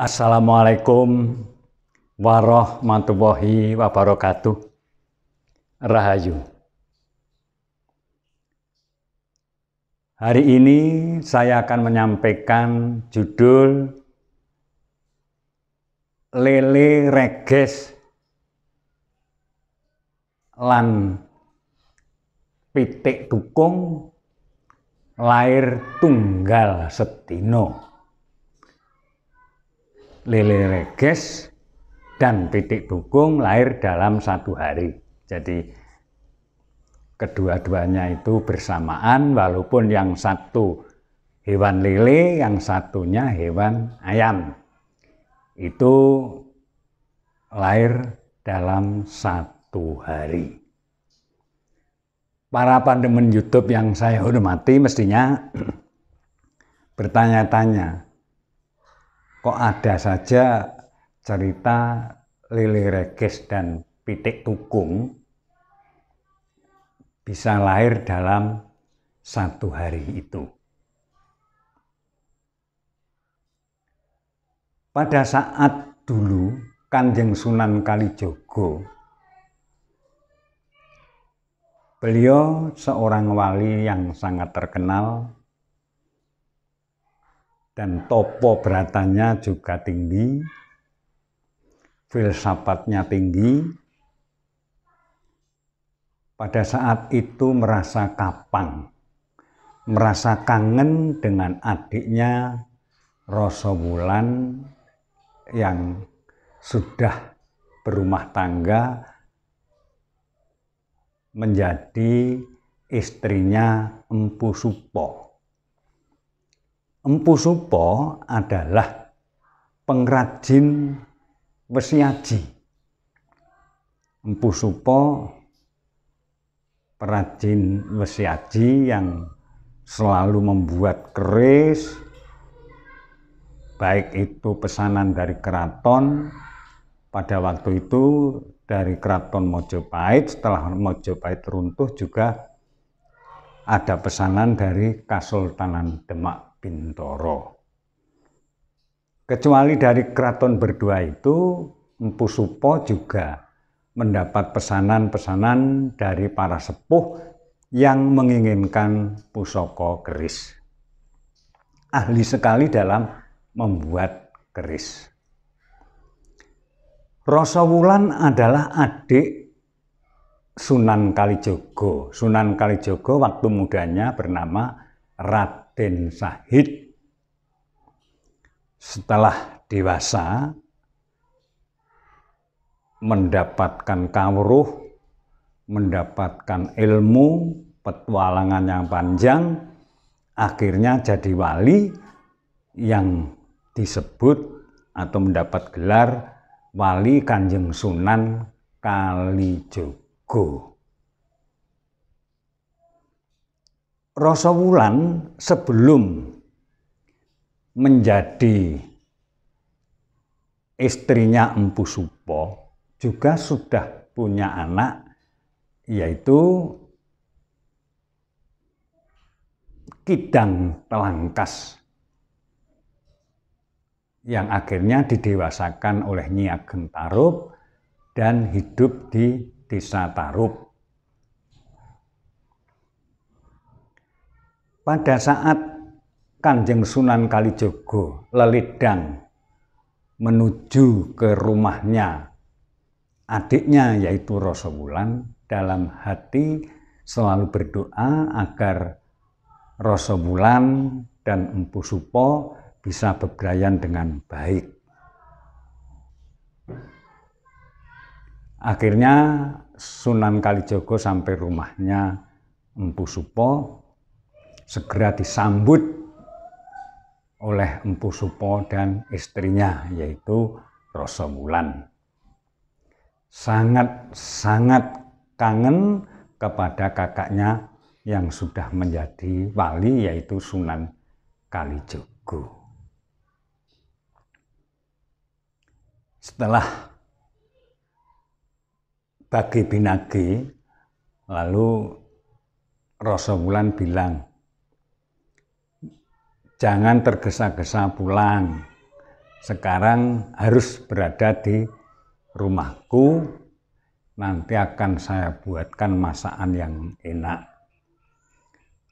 Assalamualaikum warahmatullahi wabarakatuh. Rahayu. Hari ini saya akan menyampaikan judul Lele Reges lan pitik tukung lair tunggal sedina. Lele Reges dan pitik tukung lahir dalam satu hari. Jadi kedua-duanya itu bersamaan, walaupun yang satu hewan lele, yang satunya hewan ayam. Itu lahir dalam satu hari. Para pandemen YouTube yang saya hormati mestinya bertanya-tanya, kok ada saja cerita Lele Reges dan pitik tukung bisa lahir dalam satu hari itu. Pada saat dulu Kanjeng Sunan Kalijaga, beliau seorang wali yang sangat terkenal dan topo beratanya juga tinggi, filsafatnya tinggi. Pada saat itu merasa kapang, merasa kangen dengan adiknya Rasawulan yang sudah berumah tangga menjadi istrinya Empu Supo. Empu Supo adalah pengrajin wesi aji. Empu Supo perajin wesi aji yang selalu membuat keris, baik itu pesanan dari keraton. Pada waktu itu dari keraton Mojopahit, setelah Mojopahit runtuh juga ada pesanan dari Kasultanan Demak Bintoro. Kecuali dari keraton berdua itu, Empu Supo juga mendapat pesanan-pesanan dari para sepuh yang menginginkan pusaka keris. Ahli sekali dalam membuat keris. Rasawulan adalah adik Sunan Kalijaga. Sunan Kalijaga waktu mudanya bernama Raden Sahid. Setelah dewasa, mendapatkan kawruh, mendapatkan ilmu, petualangan yang panjang, akhirnya jadi wali yang disebut atau mendapat gelar Wali Kanjeng Sunan Kalijaga. Rasawulan sebelum menjadi istrinya Empu Supo juga sudah punya anak, yaitu Kidang Telangkas, yang akhirnya didewasakan oleh Nyi Ageng Tarup dan hidup di Desa Tarup. Pada saat Kanjeng Sunan Kalijaga leledang menuju ke rumahnya adiknya yaitu Rasawulan, dalam hati selalu berdoa agar Rasawulan dan Empu Supo bisa bebrayan dengan baik. Akhirnya Sunan Kalijaga sampai rumahnya Empu Supo, segera disambut oleh Empu Supo dan istrinya yaitu Rasawulan. Sangat kangen kepada kakaknya yang sudah menjadi wali yaitu Sunan Kalijaga. Setelah bagi binagi, lalu Rasawulan bilang, jangan tergesa-gesa pulang, sekarang harus berada di rumahku, nanti akan saya buatkan masakan yang enak.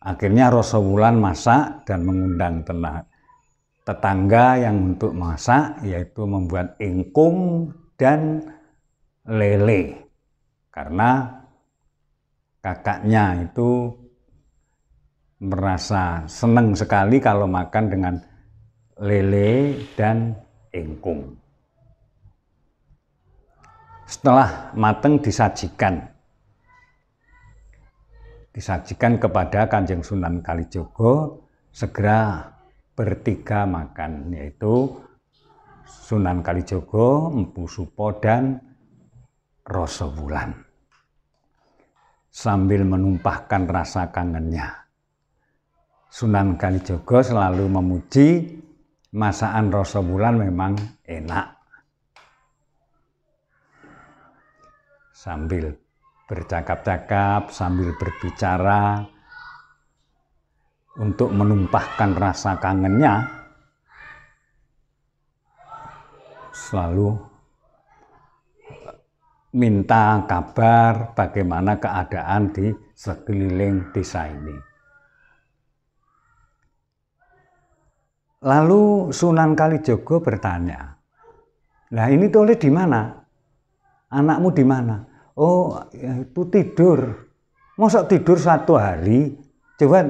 Akhirnya Rasa Wulan masak dan mengundang tetangga yang untuk masak, yaitu membuat ingkung dan lele. Karena kakaknya itu merasa senang sekali kalau makan dengan lele dan ingkung. Setelah matang disajikan kepada Kanjeng Sunan Kalijaga, segera bertiga makan, yaitu Sunan Kalijaga, Empu Supa, dan Rasa Wulan, sambil menumpahkan rasa kangennya. Sunan Kalijaga selalu memuji masakan Rasa Wulan memang enak. Sambil bercakap-cakap, sambil berbicara, untuk menumpahkan rasa kangennya, selalu minta kabar bagaimana keadaan di sekeliling desa ini. Lalu Sunan Kalijaga bertanya, "Lah ini Tole di mana? Anakmu di mana?" "Oh, itu tidur." "Masa tidur 1 hari? Coba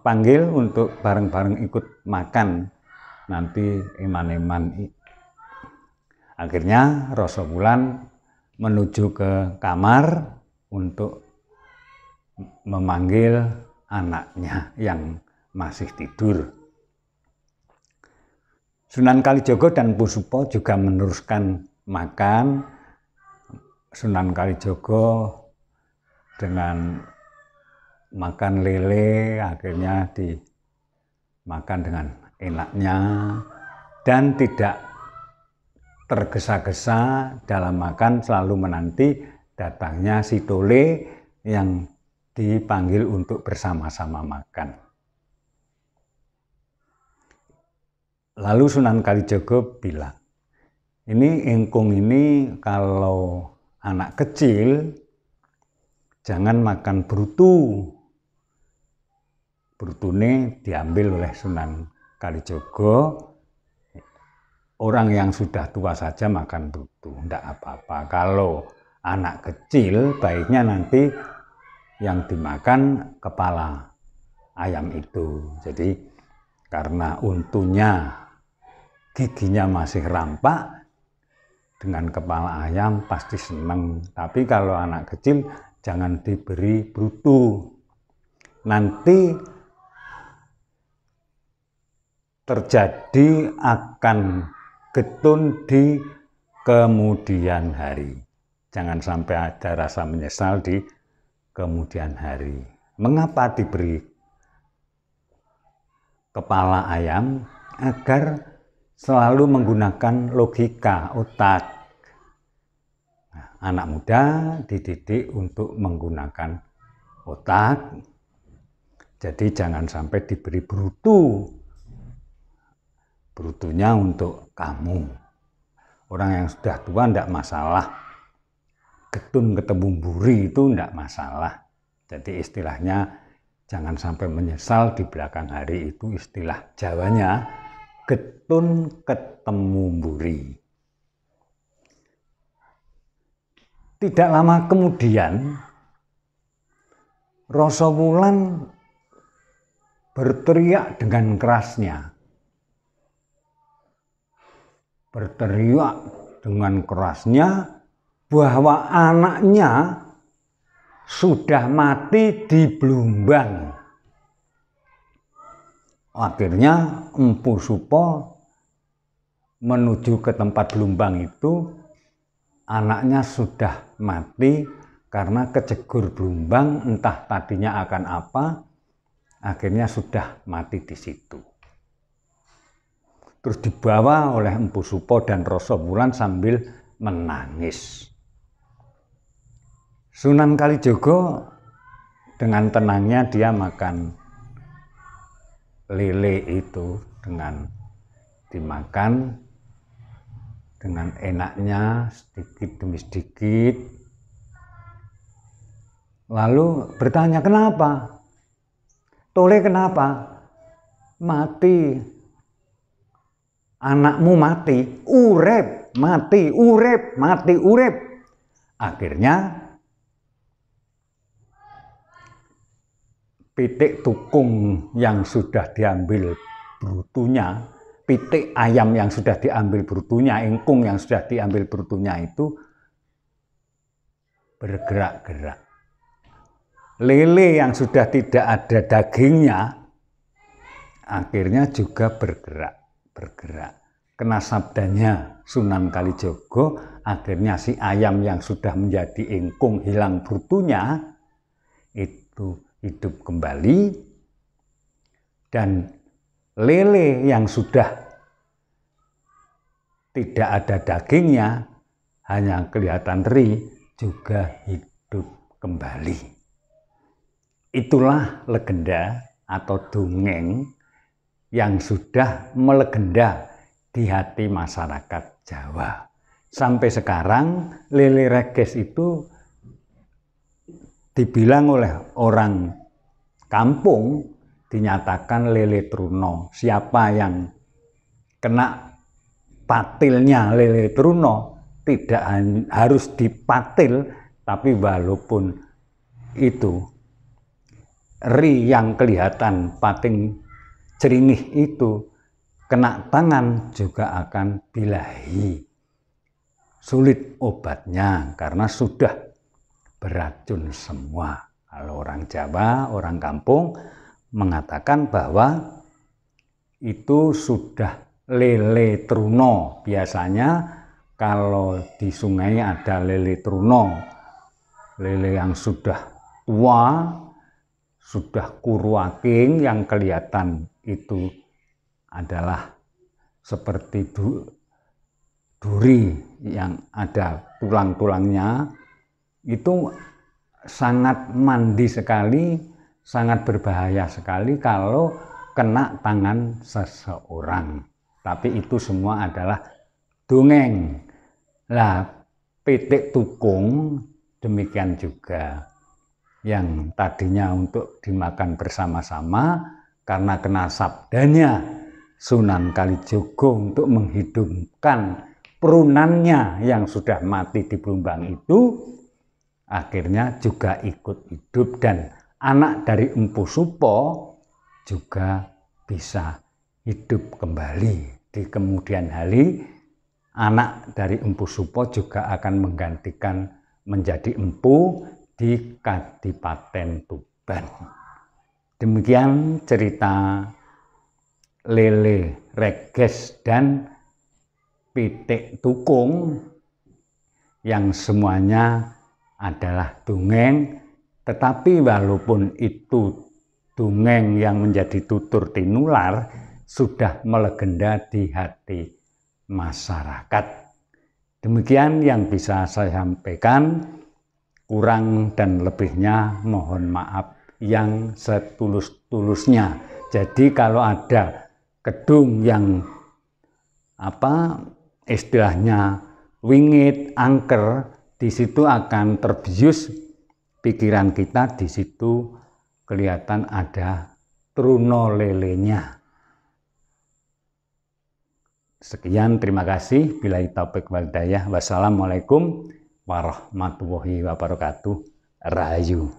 panggil untuk bareng-bareng ikut makan nanti eman-eman." Akhirnya Rasa Wulan menuju ke kamar untuk memanggil anaknya yang masih tidur. Sunan Kalijaga dan Empu Supa juga meneruskan makan. Sunan Kalijaga dengan makan lele akhirnya dimakan dengan enaknya dan tidak tergesa-gesa dalam makan, selalu menanti datangnya si Tole yang dipanggil untuk bersama-sama makan. Lalu Sunan Kalijaga bilang, "Ini ingkung ini kalau anak kecil jangan makan brutu." Brutune diambil oleh Sunan Kalijaga. Orang yang sudah tua saja makan brutu, tidak apa-apa. Kalau anak kecil, baiknya nanti yang dimakan kepala ayam itu. Jadi karena untunya, giginya masih rampak, dengan kepala ayam pasti senang. Tapi kalau anak kecil jangan diberi brutu. Nanti terjadi akan getun di kemudian hari. Jangan sampai ada rasa menyesal di kemudian hari. Mengapa diberi kepala ayam? Agar selalu menggunakan logika, otak. Nah, anak muda dididik untuk menggunakan otak. Jadi jangan sampai diberi brutu. Brutunya untuk kamu. Orang yang sudah tua tidak masalah. Getun ketemu buri itu tidak masalah. Jadi istilahnya jangan sampai menyesal di belakang hari, itu istilah Jawanya. Getun ketemu buri. Tidak lama kemudian Rasa Wulan berteriak dengan kerasnya. Bahwa anaknya sudah mati di Blumbang. Akhirnya Empu Supa menuju ke tempat Blumbang itu, anaknya sudah mati karena kejegur Blumbang, entah tadinya akan apa, akhirnya sudah mati di situ. Terus dibawa oleh Empu Supa dan Rasa Wulan sambil menangis. Sunan Kalijaga dengan tenangnya dia makan lele itu dengan dimakan dengan enaknya sedikit demi sedikit. Lalu bertanya, kenapa? Tole kenapa? Mati. Anakmu mati, urip, mati, urip, mati, urip. Akhirnya pitik tukung yang sudah diambil brutunya, pitik ayam yang sudah diambil brutunya, ingkung yang sudah diambil brutunya itu bergerak-gerak. Lele yang sudah tidak ada dagingnya akhirnya juga bergerak. Kena sabdanya Sunan Kalijogo, akhirnya si ayam yang sudah menjadi ingkung hilang brutunya itu hidup kembali, dan lele yang sudah tidak ada dagingnya, hanya kelihatan teri, juga hidup kembali. Itulah legenda atau dongeng yang sudah melegenda di hati masyarakat Jawa. Sampai sekarang lele reges itu dibilang oleh orang kampung, dinyatakan lele truno. Siapa yang kena patilnya lele truno tidak harus dipatil, tapi walaupun itu eri yang kelihatan pating cerinih itu kena tangan juga akan bilahi. Sulit obatnya karena sudah beracun semua. Kalau orang Jawa, orang kampung mengatakan bahwa itu sudah lele truno. Biasanya kalau di sungai ada lele truno, lele yang sudah tua, sudah kuruaking, yang kelihatan itu adalah seperti duri yang ada tulang-tulangnya, itu sangat mandi sekali, sangat berbahaya sekali kalau kena tangan seseorang. Tapi itu semua adalah dongeng. Lah, pitik tukung demikian juga, yang tadinya untuk dimakan bersama-sama, karena kena sabdanya Sunan Kalijogo untuk menghidupkan perunannya yang sudah mati di Blumbang itu, akhirnya juga ikut hidup, dan anak dari Empu Supo juga bisa hidup kembali. Di kemudian hari, anak dari Empu Supo juga akan menggantikan menjadi empu di Kadipaten Tuban. Demikian cerita lele reges dan pitik tukung yang semuanya adalah dongeng, tetapi walaupun itu dongeng yang menjadi tutur tinular, sudah melegenda di hati masyarakat. Demikian yang bisa saya sampaikan. Kurang dan lebihnya mohon maaf yang setulus-tulusnya. Jadi kalau ada kedung yang istilahnya wingit, angker, di situ akan terbius pikiran kita, di situ kelihatan ada truno lelenya. Sekian, terima kasih. Billahi taufiq wal hidayah. Wassalamualaikum warahmatullahi wabarakatuh. Rahayu.